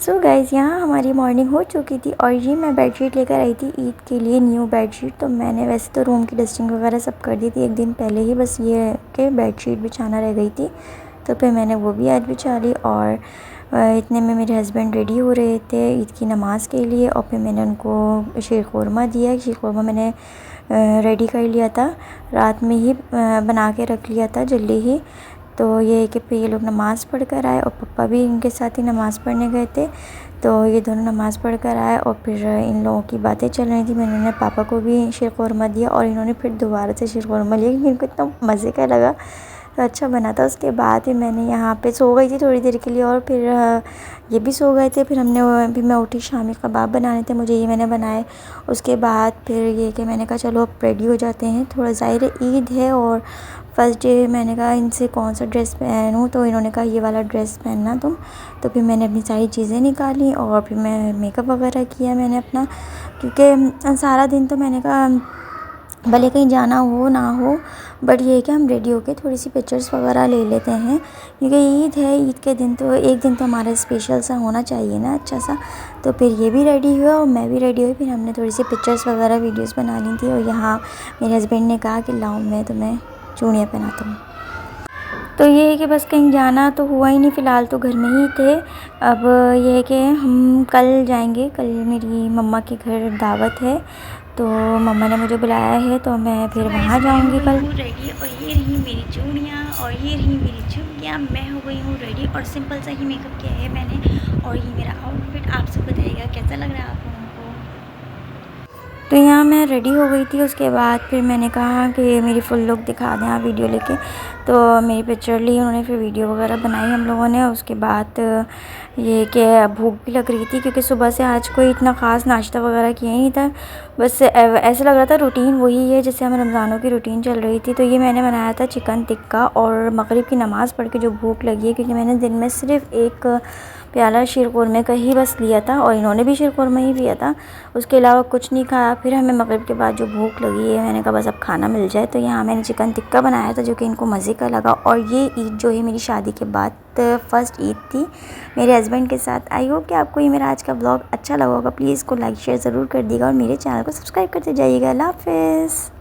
So guys यहाँ हमारी morning हो चुकी थी और ये मैं बेडशीट लेकर आई थी ईद के लिए, न्यू बेडशीट। तो मैंने वैसे तो रूम की डस्टिंग वगैरह सब कर दी थी एक दिन पहले ही, बस ये कि बेडशीट बिछाना रह गई थी। तो फिर मैंने वो भी आज बिछा ली और इतने में मेरे हस्बैंड रेडी हो रहे थे ईद की नमाज़ के लिए। और फिर मैंने उनको शीर ख़ुरमा दिया। शीर ख़ुरमा मैंने रेडी कर लिया था, रात में ही बना के रख लिया था जल्दी ही। तो ये है कि फिर ये लोग नमाज़ पढ़ कर आए और पापा भी इनके साथ ही नमाज़ पढ़ने गए थे। तो ये दोनों नमाज़ पढ़ कर आए और फिर इन लोगों की बातें चल रही थी। मैंने पापा को भी शीर ख़ुरमा दिया और इन्होंने फिर दोबारा से शीर ख़ुरमा लिया क्योंकि इनको इतना मज़े का लगा, तो अच्छा बना था। उसके बाद फिर मैंने यहाँ पे सो गई थी थोड़ी देर के लिए और फिर ये भी सो गए थे। फिर मैं उठी, शामी कबाब बनाने थे मुझे, ये मैंने बनाए। उसके बाद फिर ये कि मैंने कहा चलो अब रेडी हो जाते हैं, थोड़ा ज़ाहिर ईद है और फर्स्ट डे। मैंने कहा इनसे कौन सा ड्रेस पहनूँ, तो इन्होंने कहा ये वाला ड्रेस पहनना तुम। तो फिर मैंने अपनी सारी चीज़ें निकाली और फिर मैं मेकअप वगैरह किया मैंने अपना, क्योंकि सारा दिन तो मैंने कहा भले कहीं जाना हो ना हो, बट ये है कि हम रेडी होके थोड़ी सी पिक्चर्स वगैरह ले लेते हैं क्योंकि ईद है। ईद के दिन तो एक दिन तो हमारा स्पेशल सा होना चाहिए ना, अच्छा सा। तो फिर ये भी रेडी हुआ और मैं भी रेडी हुई। फिर हमने थोड़ी सी पिक्चर्स वगैरह वीडियोस बना ली थी और यहाँ मेरे हस्बैंड ने कहा कि लाओ मैं तुम्हें चूड़ियाँ पहनाता हूँ। तो ये है कि बस कहीं जाना तो हुआ ही नहीं, फ़िलहाल तो घर में ही थे। अब ये है कि हम कल जाएंगे, कल मेरी मम्मा के घर दावत है, तो मम्मा ने मुझे बुलाया है तो मैं फिर वहाँ जाऊँगी कल। रेडी और ये रही मेरी चूड़ियाँ और ये रही मेरी झुमकियाँ। मैं हो गई हूँ रेडी और सिंपल सा ही मेकअप किया है मैंने और ये मेरा आउटफिट। आप सब बताइएगा कैसा लग रहा है आप लोगों को। तो यहाँ मैं रेडी हो गई थी। उसके बाद फिर मैंने कहा कि मेरी फुल लुक दिखा दें आप वीडियो लेके, तो मेरी पिक्चर ली उन्होंने, फिर वीडियो वगैरह बनाई हम लोगों ने। उसके बाद ये कि भूख भी लग रही थी क्योंकि सुबह से आज कोई इतना ख़ास नाश्ता वगैरह किया ही नहीं था, बस ऐसा लग रहा था रूटीन वही है जैसे हम रमज़ानों की रूटीन चल रही थी। तो ये मैंने बनाया था चिकन टिक्का और मगरिब की नमाज़ पढ़ के जो भूख लगी है, क्योंकि मैंने दिन में सिर्फ़ एक प्याला शीर ख़ुरमे का ही बस लिया था और इन्होंने भी शीर ख़ुरमा ही पिया था, उसके अलावा कुछ नहीं खाया। फिर हमें मगरिब के बाद जो भूख लगी है, मैंने कहा बस अब खाना मिल जाए। तो यहाँ मैंने चिकन टिक्का बनाया था जो कि इनको मज़े का लगा। और ये ईद जो है मेरी शादी के बाद फर्स्ट ईद थी मेरे हस्बैंड के साथ। आई होप कि आपको ये मेरा आज का ब्लॉग अच्छा लगा होगा। प्लीज़ इसको लाइक शेयर ज़रूर कर दीजिएगा और मेरे चैनल को सब्सक्राइब करते जाइएगा। अल्लाह हाफ़िज़।